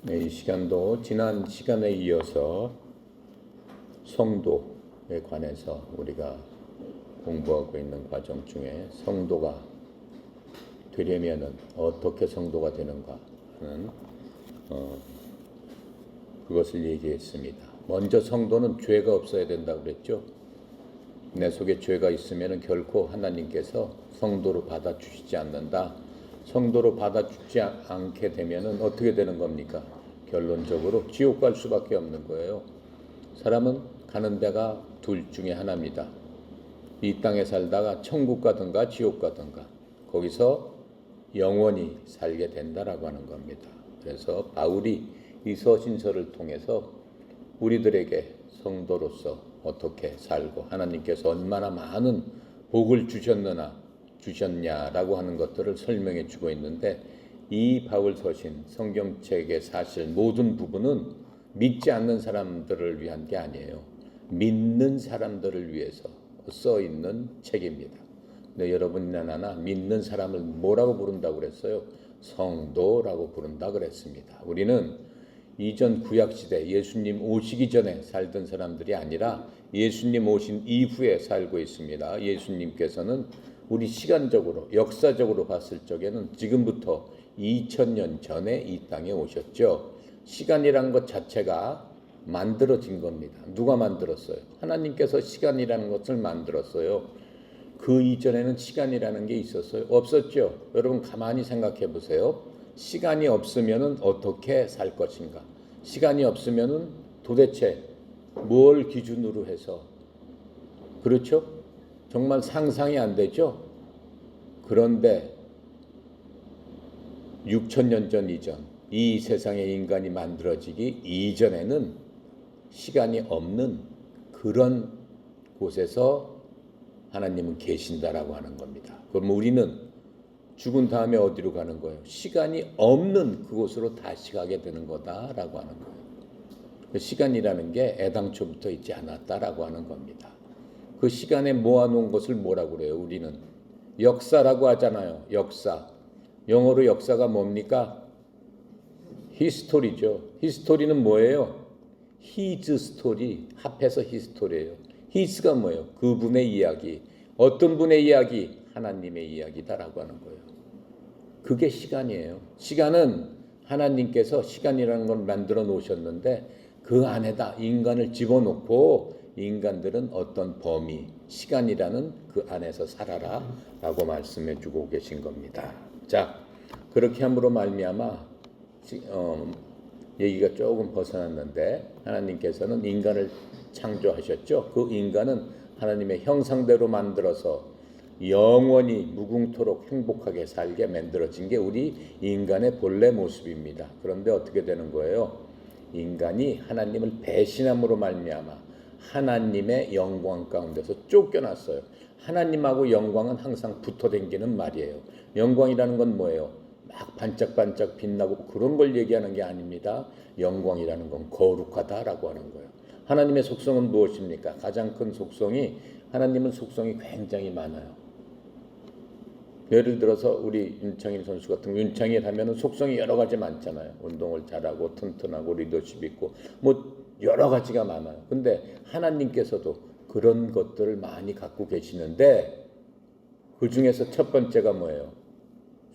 네, 이 시간도 지난 시간에 이어서 성도에 관해서 우리가 공부하고 있는 과정 중에 성도가 되려면은 어떻게 성도가 되는가 하는 그것을 얘기했습니다. 먼저 성도는 죄가 없어야 된다고 그랬죠. 내 속에 죄가 있으면 결코 하나님께서 성도로 받아주시지 않는다. 성도로 받아주지 않게 되면 어떻게 되는 겁니까? 결론적으로 지옥 갈 수밖에 없는 거예요. 사람은 가는 데가 둘 중에 하나입니다. 이 땅에 살다가 천국 가든가 지옥 가든가 거기서 영원히 살게 된다라고 하는 겁니다. 그래서 바울이 이 서신서를 통해서 우리들에게 성도로서 어떻게 살고 하나님께서 얼마나 많은 복을 주셨냐라고 하는 것들을 설명해 주고 있는데, 이 바울 서신 성경책의 사실 모든 부분은 믿지 않는 사람들을 위한 게 아니에요. 믿는 사람들을 위해서 써 있는 책입니다. 근데 여러분이나 나나 믿는 사람을 뭐라고 부른다고 그랬어요? 성도라고 부른다 그랬습니다. 우리는 이전 구약시대 예수님 오시기 전에 살던 사람들이 아니라 예수님 오신 이후에 살고 있습니다. 예수님께서는 우리 시간적으로 역사적으로 봤을 적에는 지금부터 2000년 전에 이 땅에 오셨죠. 시간이란 것 자체가 만들어진 겁니다. 누가 만들었어요? 하나님께서 시간이라는 것을 만들었어요. 그 이전에는 시간이라는 게 있었어요? 없었죠. 여러분 가만히 생각해 보세요. 시간이 없으면 어떻게 살 것인가? 시간이 없으면 도대체 뭘 기준으로 해서, 그렇죠? 정말 상상이 안 되죠? 그런데 6000년 전 이전, 이 세상의 인간이 만들어지기 이전에는 시간이 없는 그런 곳에서 하나님은 계신다라고 하는 겁니다. 그럼 우리는 죽은 다음에 어디로 가는 거예요? 시간이 없는 그곳으로 다시 가게 되는 거다라고 하는 거예요. 그 시간이라는 게 애당초부터 있지 않았다라고 하는 겁니다. 그 시간에 모아놓은 것을 뭐라고 그래요? 우리는 역사라고 하잖아요. 역사. 영어로 역사가 뭡니까? 히스토리죠. 히스토리는 뭐예요? 히즈 스토리, 합해서 히스토리예요. 히스가 뭐예요? 그분의 이야기. 어떤 분의 이야기? 하나님의 이야기다라고 하는 거예요. 그게 시간이에요. 시간은 하나님께서 시간이라는 걸 만들어 놓으셨는데 그 안에다 인간을 집어넣고 인간들은 어떤 범위, 시간이라는 그 안에서 살아라 라고 말씀해 주고 계신 겁니다. 자, 그렇게 함으로 말미암아 얘기가 조금 벗어났는데, 하나님께서는 인간을 창조하셨죠. 그 인간은 하나님의 형상대로 만들어서 영원히 무궁토록 행복하게 살게 만들어진 게 우리 인간의 본래 모습입니다. 그런데 어떻게 되는 거예요? 인간이 하나님을 배신함으로 말미암아 하나님의 영광 가운데서 쫓겨났어요. 하나님하고 영광은 항상 붙어 댕기는 말이에요. 영광이라는 건 뭐예요? 막 반짝반짝 빛나고 그런 걸 얘기하는 게 아닙니다. 영광이라는 건 거룩하다라고 하는 거예요. 하나님의 속성은 무엇입니까? 가장 큰 속성이, 하나님은 속성이 굉장히 많아요. 예를 들어서 우리 윤창일 선수 같은 윤창일 하면은 속성이 여러 가지 많잖아요. 운동을 잘하고 튼튼하고 리더십 있고 뭐 여러 가지가 많아요. 근데 하나님께서도 그런 것들을 많이 갖고 계시는데 그 중에서 첫 번째가 뭐예요?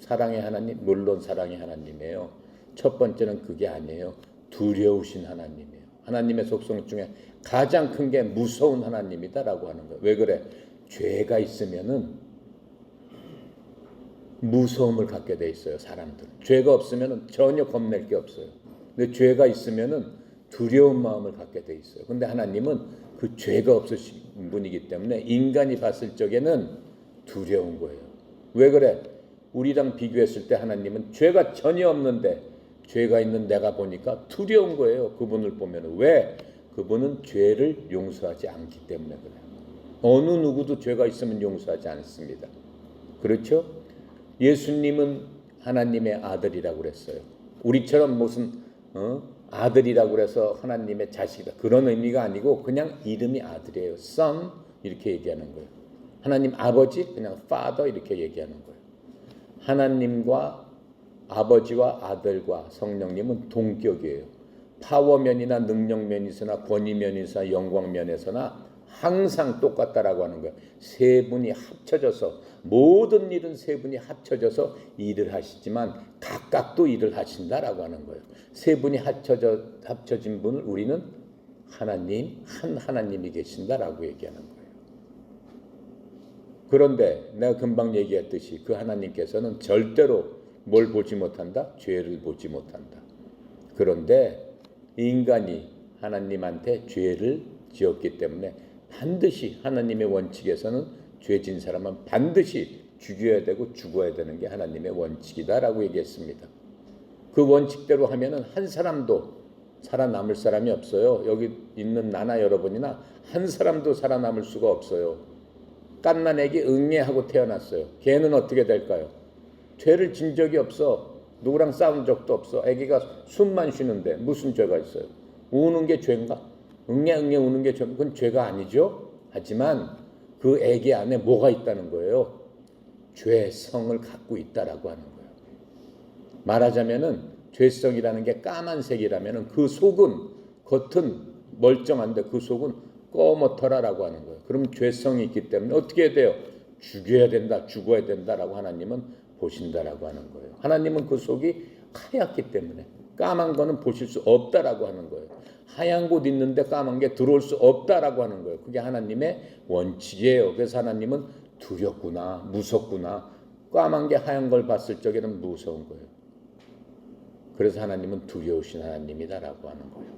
사랑의 하나님, 물론 사랑의 하나님이에요. 첫 번째는 그게 아니에요. 두려우신 하나님이에요. 하나님의 속성 중에 가장 큰 게 무서운 하나님이다라고 하는 거예요. 왜 그래? 죄가 있으면은 무서움을 갖게 돼 있어요. 사람들. 죄가 없으면 전혀 겁낼 게 없어요. 근데 죄가 있으면 두려운 마음을 갖게 돼 있어요. 근데 하나님은 그 죄가 없으신 분이기 때문에 인간이 봤을 적에는 두려운 거예요. 왜 그래? 우리랑 비교했을 때 하나님은 죄가 전혀 없는데 죄가 있는 내가 보니까 두려운 거예요. 그분을 보면. 왜? 그분은 죄를 용서하지 않기 때문에 그래요. 어느 누구도 죄가 있으면 용서하지 않습니다. 그렇죠? 예수님은 하나님의 아들이라고 그랬어요. 우리처럼 무슨 아들이라고 그래서 하나님의 자식이다, 그런 의미가 아니고 그냥 이름이 아들이에요. Son 이렇게 얘기하는 거예요. 하나님 아버지 그냥 Father 이렇게 얘기하는 거예요. 하나님과 아버지와 아들과 성령님은 동격이에요. 파워면이나 능력면에서나 권위면에서나 영광면에서나 항상 똑같다라고 하는 거예요. 세 분이 합쳐져서 모든 일은 세 분이 합쳐져서 일을 하시지만 각각 또 일을 하신다라고 하는 거예요. 세 분이 합쳐진 분을 우리는 하나님, 한 하나님이 계신다라고 얘기하는 거예요. 그런데 내가 금방 얘기했듯이 그 하나님께서는 절대로 뭘 보지 못한다? 죄를 보지 못한다. 그런데 인간이 하나님한테 죄를 지었기 때문에 반드시 하나님의 원칙에서는 죄진 사람은 반드시 죽여야 되고 죽어야 되는 게 하나님의 원칙이다라고 얘기했습니다. 그 원칙대로 하면은 한 사람도 살아남을 사람이 없어요. 여기 있는 나나 여러분이나 한 사람도 살아남을 수가 없어요. 갓난 애기 응애하고 태어났어요. 걔는 어떻게 될까요? 죄를 진 적이 없어. 누구랑 싸운 적도 없어. 애기가 숨만 쉬는데 무슨 죄가 있어요? 우는 게 죄인가? 응애 우는 게 죄인가? 그건 죄가 아니죠. 하지만 그 애기 안에 뭐가 있다는 거예요? 죄성을 갖고 있다라고 하는 거예요. 말하자면은 죄성이라는 게 까만색이라면은 그 속은 겉은 멀쩡한데 그 속은 꺼멓더라라고 하는 거예요. 그럼 죄성이 있기 때문에 어떻게 해야 돼요? 죽여야 된다, 죽어야 된다라고 하나님은 보신다라고 하는 거예요. 하나님은 그 속이 하얗기 때문에 까만 거는 보실 수 없다라고 하는 거예요. 하얀 곳 있는데 까만 게 들어올 수 없다라고 하는 거예요. 그게 하나님의 원칙이에요. 그래서 하나님은 두렵구나, 무섭구나. 까만 게 하얀 걸 봤을 적에는 무서운 거예요. 그래서 하나님은 두려우신 하나님이다라고 하는 거예요.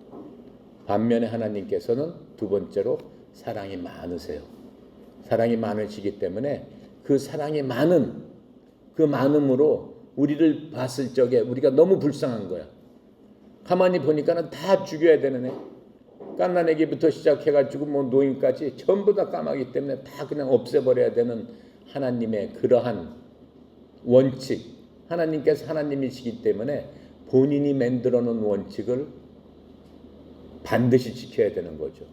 반면에 하나님께서는 두 번째로 사랑이 많으세요. 사랑이 많으시기 때문에 그 사랑이 많은 그 많음으로 우리를 봤을 적에 우리가 너무 불쌍한 거야. 가만히 보니까는 다 죽여야 되는 애. 갓난애기부터 시작해가지고 뭐 노인까지 전부 다 까마귀 때문에 다 그냥 없애버려야 되는 하나님의 그러한 원칙. 하나님께서 하나님이시기 때문에 본인이 만들어 놓은 원칙을 반드시 지켜야 되는 거죠.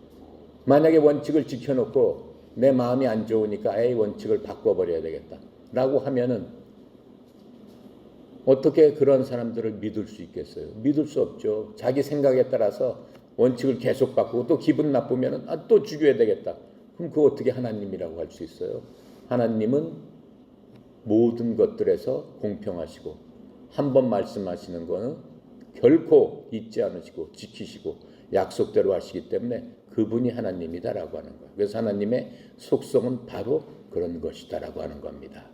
만약에 원칙을 지켜놓고 내 마음이 안 좋으니까 에이 원칙을 바꿔버려야 되겠다 라고 하면은 어떻게 그런 사람들을 믿을 수 있겠어요? 믿을 수 없죠. 자기 생각에 따라서 원칙을 계속 바꾸고 또 기분 나쁘면은 또 죽여야 되겠다. 그럼 그거 어떻게 하나님이라고 할 수 있어요? 하나님은 모든 것들에서 공평하시고 한 번 말씀하시는 거는 결코 잊지 않으시고 지키시고 약속대로 하시기 때문에 그분이 하나님이다라고 하는 거예요. 그래서 하나님의 속성은 바로 그런 것이다라고 하는 겁니다.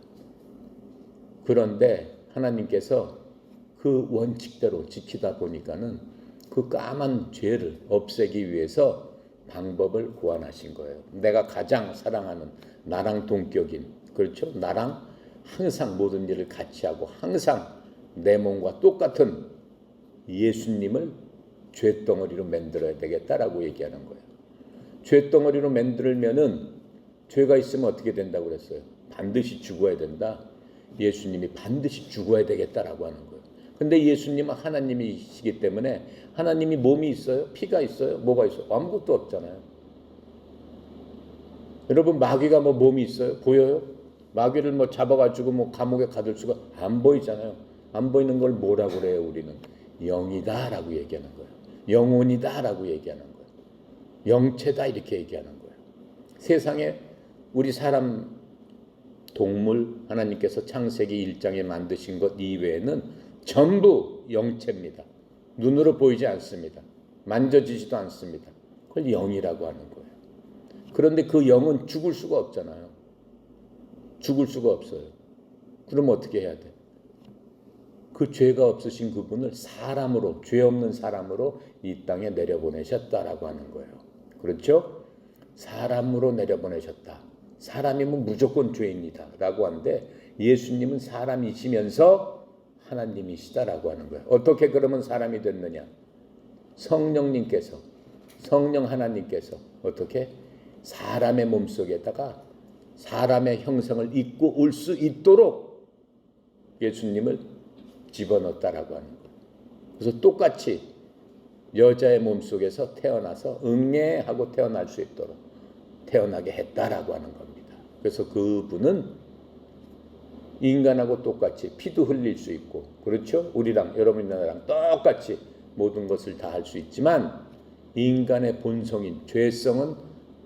그런데 하나님께서 그 원칙대로 지키다 보니까는 그 까만 죄를 없애기 위해서 방법을 고안하신 거예요. 내가 가장 사랑하는 나랑 동격인, 그렇죠? 나랑 항상 모든 일을 같이 하고 항상 내 몸과 똑같은 예수님을 죄덩어리로 만들어야 되겠다라고 얘기하는 거예요. 죄덩어리로 만들면은 죄가 있으면 어떻게 된다고 그랬어요? 반드시 죽어야 된다. 예수님이 반드시 죽어야 되겠다라고 하는 거예요. 근데 예수님은 하나님이시기 때문에 하나님이 몸이 있어요? 피가 있어요? 뭐가 있어요? 아무것도 없잖아요. 여러분 마귀가 뭐 몸이 있어요? 보여요? 마귀를 뭐 잡아가지고 뭐 감옥에 가둘 수가 안 보이잖아요. 안 보이는 걸 뭐라고 그래요? 우리는 영이다라고 얘기하는 거예요. 영혼이다라고 얘기하는 거예요. 영체다 이렇게 얘기하는 거예요. 세상에 우리 사람 동물 하나님께서 창세기 1장에 만드신 것 이외에는 전부 영체입니다. 눈으로 보이지 않습니다. 만져지지도 않습니다. 그걸 영이라고 하는 거예요. 그런데 그 영은 죽을 수가 없잖아요. 죽을 수가 없어요. 그럼 어떻게 해야 돼? 그 죄가 없으신 그분을 사람으로, 죄 없는 사람으로 이 땅에 내려보내셨다라고 하는 거예요. 그렇죠? 사람으로 내려보내셨다. 사람이면 무조건 죄입니다 라고 하는데 예수님은 사람이시면서 하나님이시다라고 하는 거예요. 어떻게 그러면 사람이 됐느냐? 성령님께서, 성령 하나님께서 어떻게? 사람의 몸속에다가 사람의 형상을 입고 올 수 있도록 예수님을 집어넣었다라고 하는 거예요. 그래서 똑같이 여자의 몸속에서 태어나서 응애하고 태어날 수 있도록 태어나게 했다라고 하는 겁니다. 그래서 그분은 인간하고 똑같이 피도 흘릴 수 있고, 그렇죠? 우리랑 여러분이랑 똑같이 모든 것을 다 할 수 있지만 인간의 본성인 죄성은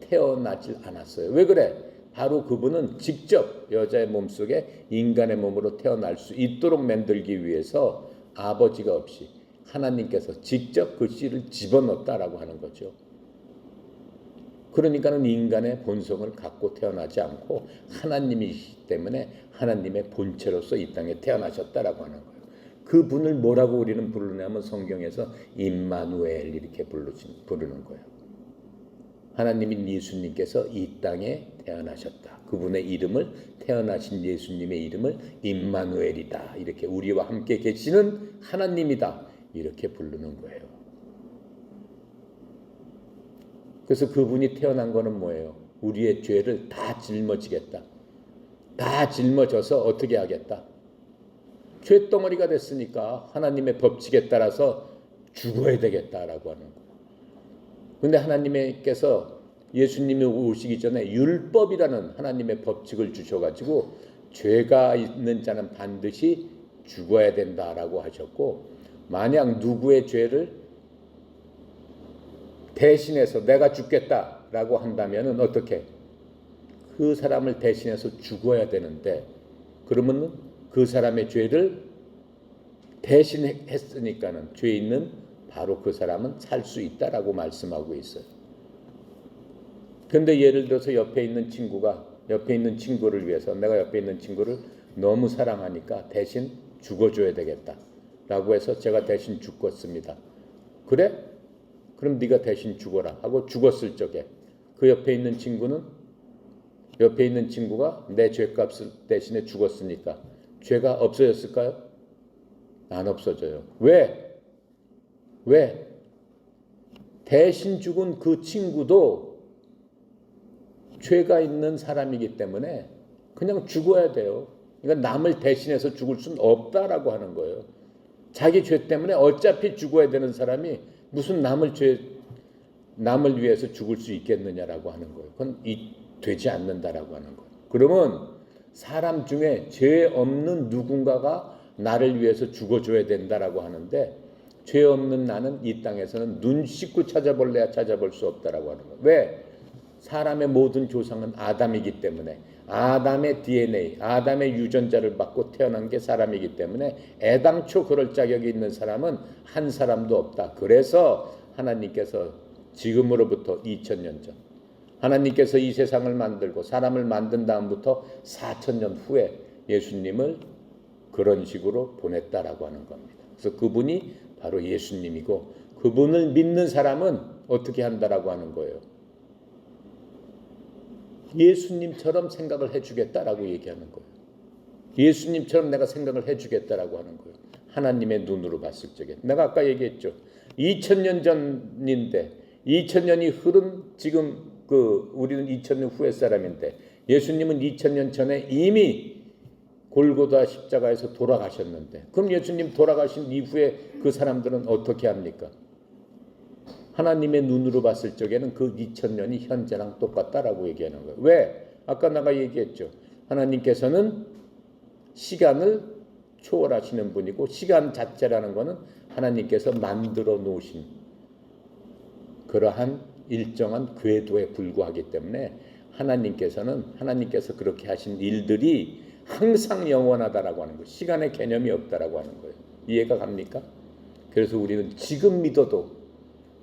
태어나질 않았어요. 왜 그래? 바로 그분은 직접 여자의 몸속에 인간의 몸으로 태어날 수 있도록 만들기 위해서 아버지가 없이 하나님께서 직접 그 씨를 집어넣었다라고 하는 거죠. 그러니까는 인간의 본성을 갖고 태어나지 않고 하나님이시기 때문에 하나님의 본체로서 이 땅에 태어나셨다라고 하는 거예요. 그분을 뭐라고 우리는 부르냐면 성경에서 임마누엘 이렇게 부르는 거예요. 하나님인 예수님께서 이 땅에 태어나셨다. 그분의 이름을, 태어나신 예수님의 이름을 임마누엘이다. 이렇게 우리와 함께 계시는 하나님이다. 이렇게 부르는 거예요. 그래서 그분이 태어난 거는 뭐예요? 우리의 죄를 다 짊어지겠다. 다 짊어져서 어떻게 하겠다? 죄덩어리가 됐으니까 하나님의 법칙에 따라서 죽어야 되겠다라고 하는 거예요. 그런데 하나님께서 예수님이 오시기 전에 율법이라는 하나님의 법칙을 주셔가지고 죄가 있는 자는 반드시 죽어야 된다라고 하셨고, 만약 누구의 죄를 대신해서 내가 죽겠다라고 한다면은 어떻게? 그 사람을 대신해서 죽어야 되는데, 그러면 그 사람의 죄를 대신했으니까는 죄 있는 바로 그 사람은 살 수 있다라고 말씀하고 있어요. 그런데 예를 들어서 옆에 있는 친구를 위해서 내가 옆에 있는 친구를 너무 사랑하니까 대신 죽어줘야 되겠다라고 해서 제가 대신 죽었습니다. 그래? 그럼 네가 대신 죽어라 하고 죽었을 적에 그 옆에 있는 친구가 내 죄값을 대신에 죽었으니까 죄가 없어졌을까요? 안 없어져요. 왜? 대신 죽은 그 친구도 죄가 있는 사람이기 때문에 그냥 죽어야 돼요. 그러니까 남을 대신해서 죽을 수는 없다라고 하는 거예요. 자기 죄 때문에 어차피 죽어야 되는 사람이 무슨 남을 위해서 죽을 수 있겠느냐라고 하는 거예요. 그건 되지 않는다라고 하는 거예요. 그러면 사람 중에 죄 없는 누군가가 나를 위해서 죽어줘야 된다라고 하는데, 죄 없는 나는 이 땅에서는 눈 씻고 찾아볼래야 찾아볼 수 없다라고 하는 거예요. 왜? 사람의 모든 조상은 아담이기 때문에, 아담의 DNA, 아담의 유전자를 받고 태어난 게 사람이기 때문에 애당초 그럴 자격이 있는 사람은 한 사람도 없다. 그래서 하나님께서 지금으로부터 2000년 전 하나님께서 이 세상을 만들고 사람을 만든 다음부터 4000년 후에 예수님을 그런 식으로 보냈다라고 하는 겁니다. 그래서 그분이 바로 예수님이고, 그분을 믿는 사람은 어떻게 한다라고 하는 거예요? 예수님처럼 생각을 해주겠다라고 얘기하는 거예요. 예수님처럼 내가 생각을 해주겠다라고 하는 거예요. 하나님의 눈으로 봤을 적에. 내가 아까 얘기했죠. 2000년 전인데 2000년이 흐른 지금 우리는 2000년 후의 사람인데, 예수님은 2000년 전에 이미 골고다 십자가에서 돌아가셨는데, 그럼 예수님 돌아가신 이후에 그 사람들은 어떻게 합니까? 하나님의 눈으로 봤을 적에는 그 2000년이 현재랑 똑같다라고 얘기하는 거예요. 왜? 아까 내가 얘기했죠. 하나님께서는 시간을 초월하시는 분이고, 시간 자체라는 것은 하나님께서 만들어 놓으신 그러한 일정한 궤도에 불과하기 때문에 하나님께서 그렇게 하신 일들이 항상 영원하다라고 하는 거예요. 시간의 개념이 없다라고 하는 거예요. 이해가 갑니까? 그래서 우리는 지금 믿어도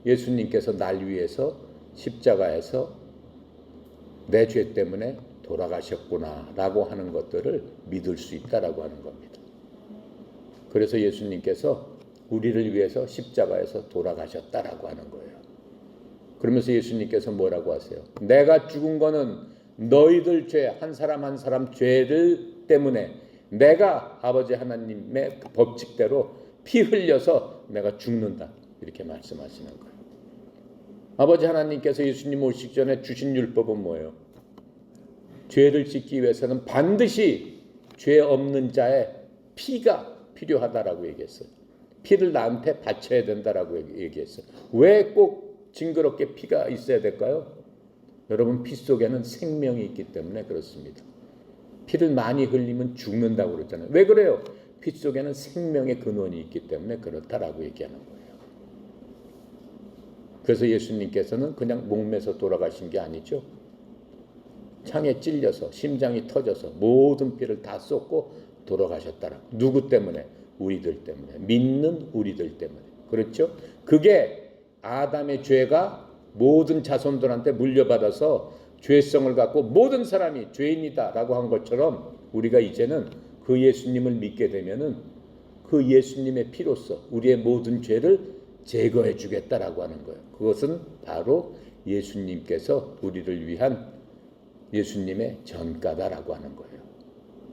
예수님께서 날 위해서 십자가에서 내 죄 때문에 돌아가셨구나라고 하는 것들을 믿을 수 있다라고 하는 겁니다. 그래서 예수님께서 우리를 위해서 십자가에서 돌아가셨다라고 하는 거예요. 그러면서 예수님께서 뭐라고 하세요? 내가 죽은 거는 너희들 죄, 한 사람 한 사람 죄를 때문에 내가 아버지 하나님의 그 법칙대로 피 흘려서 내가 죽는다. 이렇게 말씀하시는 거예요. 아버지 하나님께서 예수님 오시기 전에 주신 율법은 뭐예요? 죄를 짓기 위해서는 반드시 죄 없는 자의 피가 필요하다라고 얘기했어요. 피를 나한테 바쳐야 된다라고 얘기했어요. 왜 꼭 징그럽게 피가 있어야 될까요? 여러분, 피 속에는 생명이 있기 때문에 그렇습니다. 피를 많이 흘리면 죽는다고 그랬잖아요. 왜 그래요? 피 속에는 생명의 근원이 있기 때문에 그렇다라고 얘기하는 거예요. 그래서 예수님께서는 그냥 목매서 돌아가신 게 아니죠. 창에 찔려서 심장이 터져서 모든 피를 다 쏟고 돌아가셨다라고. 누구 때문에? 우리들 때문에. 믿는 우리들 때문에. 그렇죠? 그게 아담의 죄가 모든 자손들한테 물려받아서 죄성을 갖고 모든 사람이 죄인이다라고 한 것처럼 우리가 이제는 그 예수님을 믿게 되면은 그 예수님의 피로써 우리의 모든 죄를 제거해 주겠다라고 하는 거예요. 그것은 바로 예수님께서 우리를 위한 예수님의 전가다라고 하는 거예요.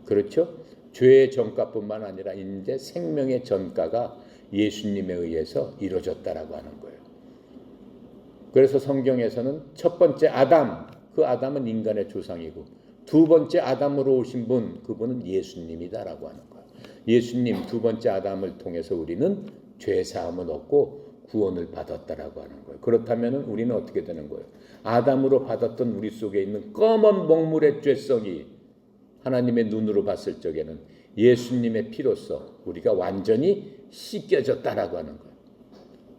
그렇죠? 죄의 전가뿐만 아니라 이제 생명의 전가가 예수님에 의해서 이루어졌다라고 하는 거예요. 그래서 성경에서는 첫 번째 아담, 그 아담은 인간의 조상이고 두 번째 아담으로 오신 분, 그분은 예수님이다라고 하는 거예요. 예수님 두 번째 아담을 통해서 우리는 죄 사함을 얻고 구원을 받았다라고 하는 거예요. 그렇다면 우리는 어떻게 되는 거예요? 아담으로 받았던 우리 속에 있는 검은 먹물의 죄성이 하나님의 눈으로 봤을 적에는 예수님의 피로써 우리가 완전히 씻겨졌다라고 하는 거예요.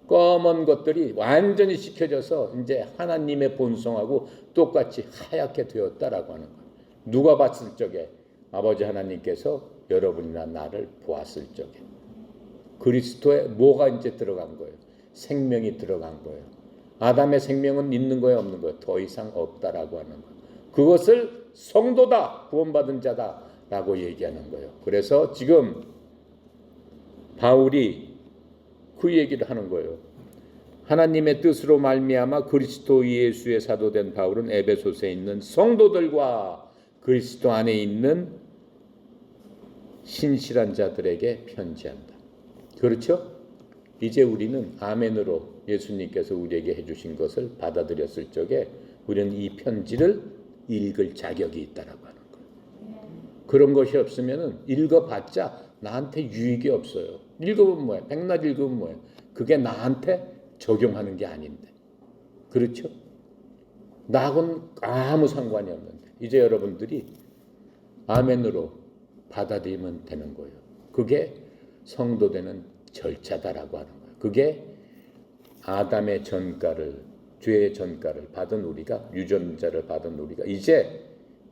검은 것들이 완전히 씻겨져서 이제 하나님의 본성하고 똑같이 하얗게 되었다라고 하는 거예요. 누가 봤을 적에? 아버지 하나님께서 여러분이나 나를 보았을 적에 그리스도에 뭐가 이제 들어간 거예요? 생명이 들어간 거예요. 아담의 생명은 있는 거예요, 없는 거예요? 더 이상 없다라고 하는 거예요. 그것을 성도다, 구원받은 자다라고 얘기하는 거예요. 그래서 지금 바울이 그 얘기를 하는 거예요. 하나님의 뜻으로 말미암아 그리스도 예수의 사도된 바울은 에베소서에 있는 성도들과 그리스도 안에 있는 신실한 자들에게 편지한다. 그렇죠? 이제 우리는 아멘으로 예수님께서 우리에게 해주신 것을 받아들였을 적에 우리는 이 편지를 읽을 자격이 있다라고 하는 거예요. 그런 것이 없으면 읽어봤자 나한테 유익이 없어요. 읽으면 뭐야? 백날 읽으면 뭐야? 그게 나한테 적용하는 게 아닌데. 그렇죠? 나하고는 아무 상관이 없는데 이제 여러분들이 아멘으로 받아들이면 되는 거예요. 그게 성도되는 절차다라고 하는 거예요. 그게 아담의 전가를, 죄의 전가를 받은 우리가, 유전자를 받은 우리가 이제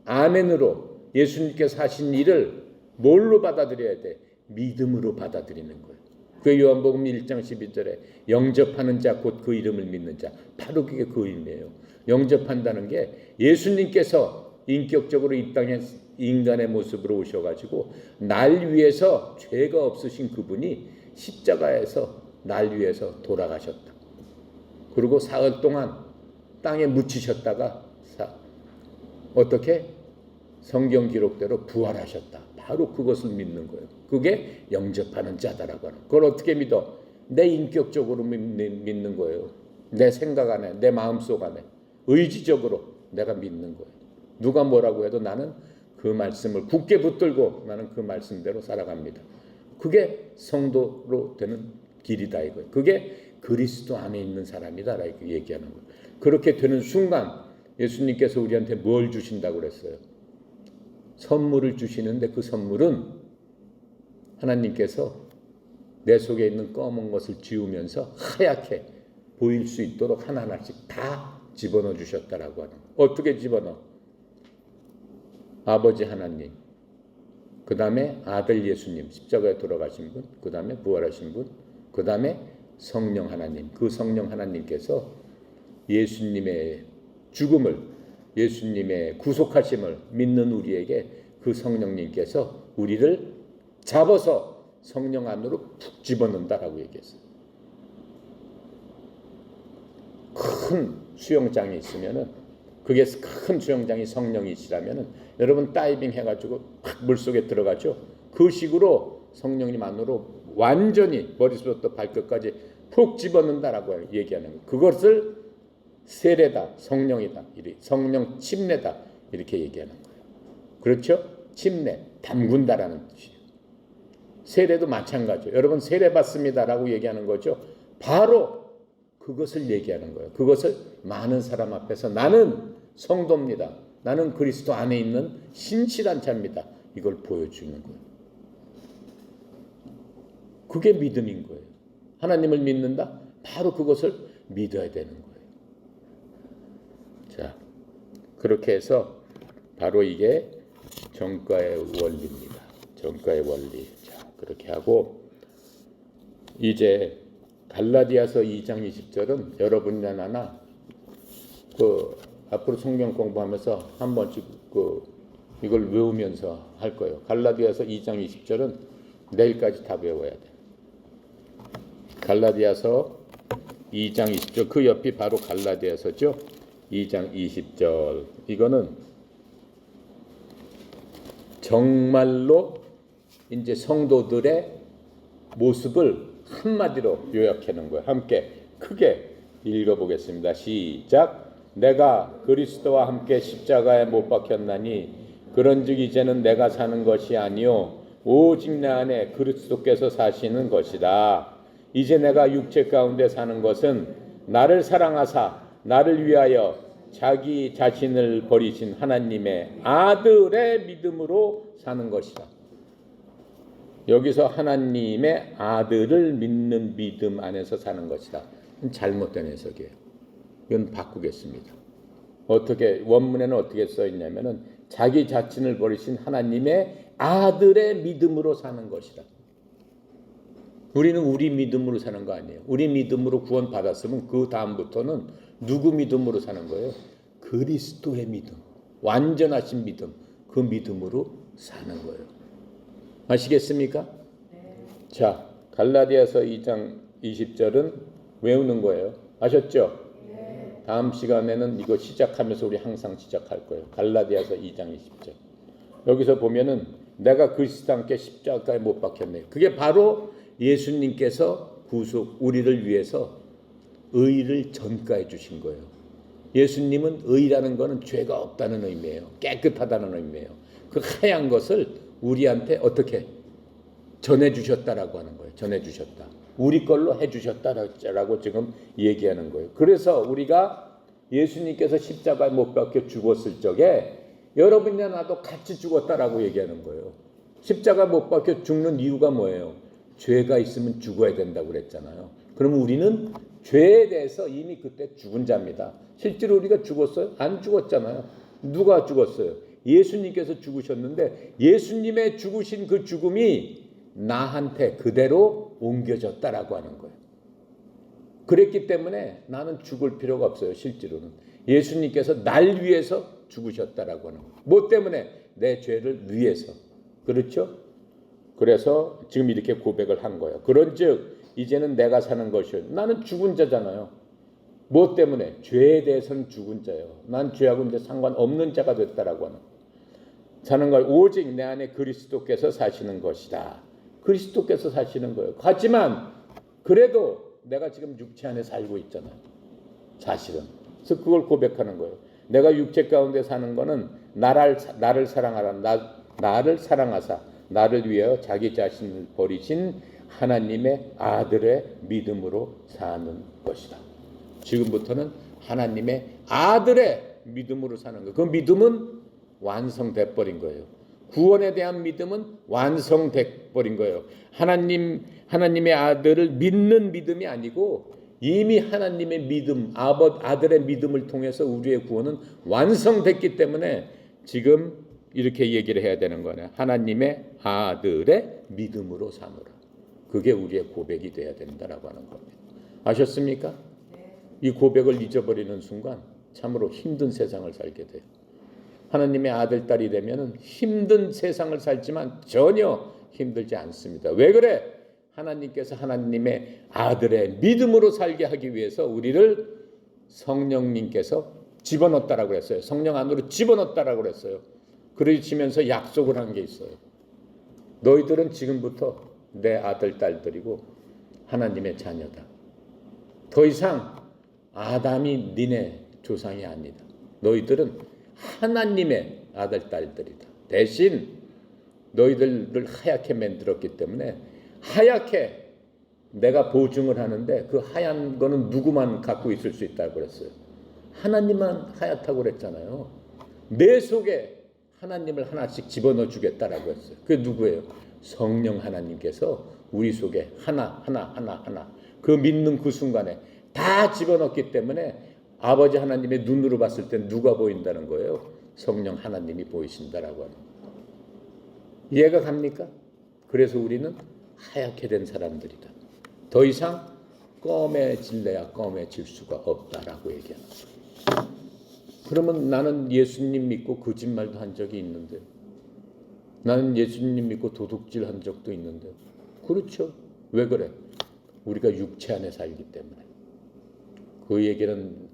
아멘으로 예수님께서 하신 일을 뭘로 받아들여야 돼? 믿음으로 받아들이는 거예요. 그 요한복음 1장 12절에 영접하는 자 곧 그 이름을 믿는 자, 바로 그게 그 의미예요. 영접한다는 게 예수님께서 인격적으로 이 땅에 인간의 모습으로 오셔가지고 날 위해서 죄가 없으신 그분이 십자가에서 날 위해서 돌아가셨다. 그리고 사흘 동안 땅에 묻히셨다가 어떻게? 성경 기록대로 부활하셨다. 바로 그것을 믿는 거예요. 그게 영접하는 자다라고 하는. 그걸 어떻게 믿어? 내 인격적으로 믿는 거예요. 내 생각 안에, 내 마음속 안에 의지적으로 내가 믿는 거예요. 누가 뭐라고 해도 나는 그 말씀을 굳게 붙들고 나는 그 말씀대로 살아갑니다. 그게 성도로 되는 길이다 이거예요. 그게 그리스도 안에 있는 사람이다라고 얘기하는 거예요. 그렇게 되는 순간 예수님께서 우리한테 뭘 주신다고 그랬어요? 선물을 주시는데 그 선물은 하나님께서 내 속에 있는 검은 것을 지우면서 하얗게 보일 수 있도록 하나하나씩 다 집어넣어 주셨다라고 하는 거예요. 어떻게 집어넣어? 아버지 하나님, 그 다음에 아들 예수님, 십자가에 돌아가신 분, 그 다음에 부활하신 분, 그 다음에 성령 하나님. 그 성령 하나님께서 예수님의 죽음을, 예수님의 구속하심을 믿는 우리에게 그 성령님께서 우리를 잡아서 성령 안으로 푹 집어넣는다라고 얘기했어요. 큰 수영장이 있으면은, 그게 큰 수영장이 성령이시라면은 여러분 다이빙 해가지고 팍 물속에 들어가죠. 그 식으로 성령님 안으로 완전히 머리부터 발끝까지 푹 집어넣는다라고 얘기하는 거예요. 그것을 세례다, 성령이다, 성령 침례다 이렇게 얘기하는 거예요. 그렇죠? 침례, 담근다라는 뜻이에요. 세례도 마찬가지예요. 여러분 세례 받습니다라고 얘기하는 거죠. 바로 그것을 얘기하는 거예요. 그것을 많은 사람 앞에서 나는 성도입니다. 나는 그리스도 안에 있는 신실한 자입니다. 이걸 보여주는 거예요. 그게 믿음인 거예요. 하나님을 믿는다? 바로 그것을 믿어야 되는 거예요. 자, 그렇게 해서 바로 이게 정가의 원리입니다. 정가의 원리. 자, 그렇게 하고 이제 갈라디아서 2장 20절은 여러분이나 나나 앞으로 성경 공부하면서 한 번씩 이걸 외우면서 할 거예요. 갈라디아서 2장 20절은 내일까지 다 외워야 돼. 갈라디아서 2장 20절 그 옆이 바로 갈라디아서죠. 2장 20절 이거는 정말로 이제 성도들의 모습을 한마디로 요약해 놓은 거예요. 함께 크게 읽어보겠습니다. 시작. 내가 그리스도와 함께 십자가에 못 박혔나니 그런즉 이제는 내가 사는 것이 아니요 오직 내 안에 그리스도께서 사시는 것이다. 이제 내가 육체 가운데 사는 것은 나를 사랑하사 나를 위하여 자기 자신을 버리신 하나님의 아들의 믿음으로 사는 것이다. 여기서 하나님의 아들을 믿는 믿음 안에서 사는 것이다. 잘못된 해석이에요. 이건 바꾸겠습니다. 어떻게 원문에는 어떻게 써 있냐면은 자기 자신을 버리신 하나님의 아들의 믿음으로 사는 것이다. 우리는 우리 믿음으로 사는 거 아니에요. 우리 믿음으로 구원 받았으면 그 다음부터는 누구 믿음으로 사는 거예요? 그리스도의 믿음, 완전하신 믿음, 그 믿음으로 사는 거예요. 아시겠습니까? 네. 자, 갈라디아서 2장 20절은 외우는 거예요. 아셨죠? 네. 다음 시간에는 이거 시작하면서 우리 항상 시작할 거예요. 갈라디아서 2장 20절. 여기서 보면은 내가 그리스도와 함께 십자가에 못 박혔네. 그게 바로 예수님께서 구속 우리를 위해서 의를 전가해 주신 거예요. 예수님은 의라는 것은 죄가 없다는 의미예요. 깨끗하다는 의미예요. 그 하얀 것을 우리한테 어떻게 전해주셨다라고 하는 거예요. 전해주셨다. 우리 걸로 해주셨다라고 지금 얘기하는 거예요. 그래서 우리가 예수님께서 십자가에 못 박혀 죽었을 적에 여러분이나 나도 같이 죽었다라고 얘기하는 거예요. 십자가 못 박혀 죽는 이유가 뭐예요? 죄가 있으면 죽어야 된다고 그랬잖아요. 그러면 우리는 죄에 대해서 이미 그때 죽은 자입니다. 실제로 우리가 죽었어요? 안 죽었잖아요. 누가 죽었어요? 예수님께서 죽으셨는데 예수님의 죽으신 그 죽음이 나한테 그대로 옮겨졌다라고 하는 거예요. 그랬기 때문에 나는 죽을 필요가 없어요. 실제로는 예수님께서 날 위해서 죽으셨다라고 하는 거예요. 뭐 때문에? 내 죄를 위해서. 그렇죠? 그래서 지금 이렇게 고백을 한 거예요. 그런즉 이제는 내가 사는 것이요. 나는 죽은 자잖아요. 뭐 때문에? 죄에 대해서는 죽은 자예요. 난 죄하고 이제 상관없는 자가 됐다라고 하는 거예요. 사는 걸 오직 내 안에 그리스도께서 사시는 것이다. 그리스도께서 사시는 거예요. 하지만 그래도 내가 지금 육체 안에 살고 있잖아요. 사실은. 그래서 그걸 고백하는 거예요. 내가 육체 가운데 사는 거는 나를 사랑하라. 나를 사랑하사 나를 위하여 자기 자신을 버리신 하나님의 아들의 믿음으로 사는 것이다. 지금부터는 하나님의 아들의 믿음으로 사는 거예요. 그 믿음은 완성돼 버린 거예요. 구원에 대한 믿음은 완성돼 버린 거예요. 하나님의 아들을 믿는 믿음이 아니고 이미 하나님의 믿음, 아들의 믿음을 통해서 우리의 구원은 완성됐기 때문에 지금 이렇게 얘기를 해야 되는 거네. 하나님의 아들의 믿음으로 사노라. 그게 우리의 고백이 돼야 된다라고 하는 겁니다. 아셨습니까? 이 고백을 잊어버리는 순간 참으로 힘든 세상을 살게 돼요. 하나님의 아들, 딸이 되면 힘든 세상을 살지만 전혀 힘들지 않습니다. 왜 그래? 하나님께서 하나님의 아들의 믿음으로 살게 하기 위해서 우리를 성령님께서 집어넣었다라고 했어요. 성령 안으로 집어넣었다라고 했어요. 그러시면서 약속을 한 게 있어요. 너희들은 지금부터 내 아들, 딸들이고 하나님의 자녀다. 더 이상 아담이 니네 조상이 아니다. 너희들은 하나님의 아들, 딸들이다. 대신 너희들을 하얗게 만들었기 때문에 하얗게 내가 보증을 하는데 그 하얀 거는 누구만 갖고 있을 수 있다고 그랬어요. 하나님만 하얗다고 그랬잖아요. 내 속에 하나님을 하나씩 집어넣어 주겠다라고 했어요. 그게 누구예요? 성령 하나님께서 우리 속에 하나 그 믿는 그 순간에 다 집어넣기 때문에 아버지 하나님의 눈으로 봤을 때 누가 보인다는 거예요? 성령 하나님이 보이신다라고 하는 거예요. 이해가 갑니까? 그래서 우리는 하얗게 된 사람들이다. 더 이상 검해질래야 검해질 수가 없다라고 얘기하는 거예요. 그러면 나는 예수님 믿고 거짓말도 한 적이 있는데, 나는 예수님 믿고 도둑질 한 적도 있는데, 그렇죠. 왜 그래? 우리가 육체 안에 살기 때문에. 그 얘기는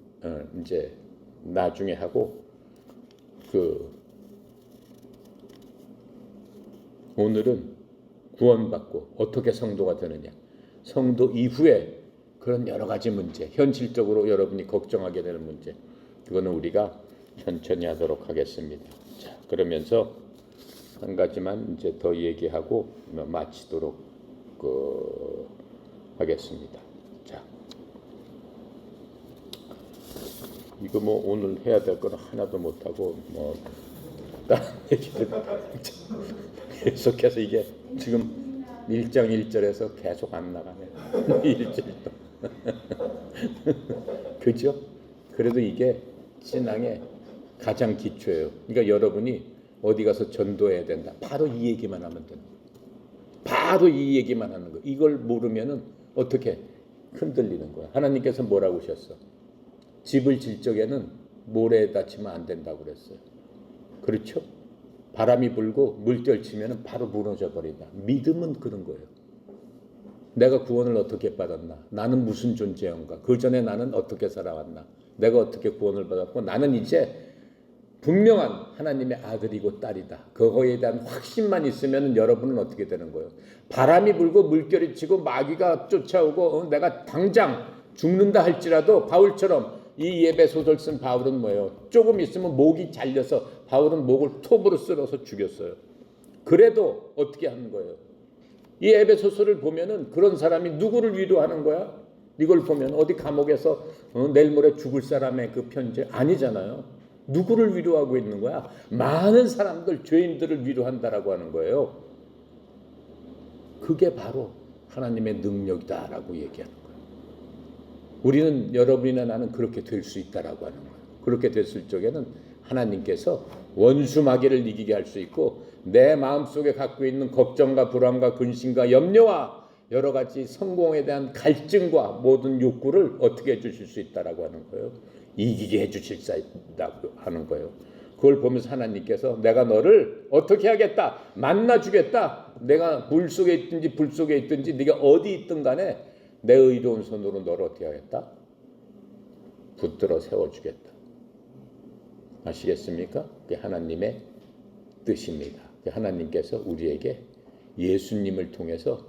이제 나중에 하고, 오늘은 구원받고 어떻게 성도가 되느냐, 성도 이후에 그런 여러 가지 문제, 현실적으로 여러분이 걱정하게 되는 문제, 그거는 우리가 천천히 하도록 하겠습니다. 자, 그러면서 한 가지만 이제 더 얘기하고 마치도록 하겠습니다. 자, 이거 뭐 오늘 해야 될 거는 하나도 못 하고 뭐 다른 얘기를 계속해서 이게 지금 1장 1절에서 계속 안 나가네. 1절도. 그죠? 그래도 이게 신앙의 가장 기초예요. 그러니까 여러분이 어디 가서 전도해야 된다. 바로 이 얘기만 하면 돼요. 바로 이 얘기만 하는 거예요. 이걸 모르면은 어떻게 흔들리는 거야. 하나님께서 뭐라고 하셨어? 집을 질 적에는 모래에다 치면 안 된다고 그랬어요. 그렇죠? 바람이 불고 물결 치면 바로 무너져 버린다. 믿음은 그런 거예요. 내가 구원을 어떻게 받았나? 나는 무슨 존재인가? 그 전에 나는 어떻게 살아왔나? 내가 어떻게 구원을 받았고 나는 이제 분명한 하나님의 아들이고 딸이다. 그거에 대한 확신만 있으면 여러분은 어떻게 되는 거예요? 바람이 불고 물결이 치고 마귀가 쫓아오고 내가 당장 죽는다 할지라도 바울처럼 이 예배 소설 쓴 바울은 뭐예요? 조금 있으면 목이 잘려서 바울은 목을 톱으로 쓸어서 죽였어요. 그래도 어떻게 하는 거예요? 이 예배 소설을 보면은 그런 사람이 누구를 위로하는 거야? 이걸 보면 어디 감옥에서 내일 모레 죽을 사람의 그 편지 아니잖아요. 누구를 위로하고 있는 거야? 많은 사람들, 죄인들을 위로한다라고 하는 거예요. 그게 바로 하나님의 능력이다라고 얘기하는 거예요. 우리는, 여러분이나 나는 그렇게 될 수 있다라고 하는 거예요. 그렇게 됐을 적에는 하나님께서 원수 마귀를 이기게 할 수 있고 내 마음속에 갖고 있는 걱정과 불안과 근심과 염려와 여러 가지 성공에 대한 갈증과 모든 욕구를 어떻게 해주실 수 있다라고 하는 거예요. 이기게 해주실 수 있다고 하는 거예요. 그걸 보면서 하나님께서 내가 너를 어떻게 하겠다, 만나주겠다. 내가 물 속에 있든지 불 속에 있든지 네가 어디 있든 간에 내 의로운 손으로 너를 어떻게 하겠다? 붙들어 세워주겠다. 아시겠습니까? 그게 하나님의 뜻입니다. 하나님께서 우리에게 예수님을 통해서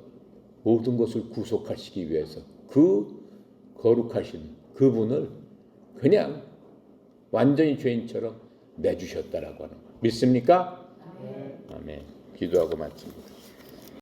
모든 것을 구속하시기 위해서 그 거룩하신 그분을 그냥 완전히 죄인처럼 내주셨다라고 하는 거예요. 믿습니까? 아멘. 기도하고 마칩니다.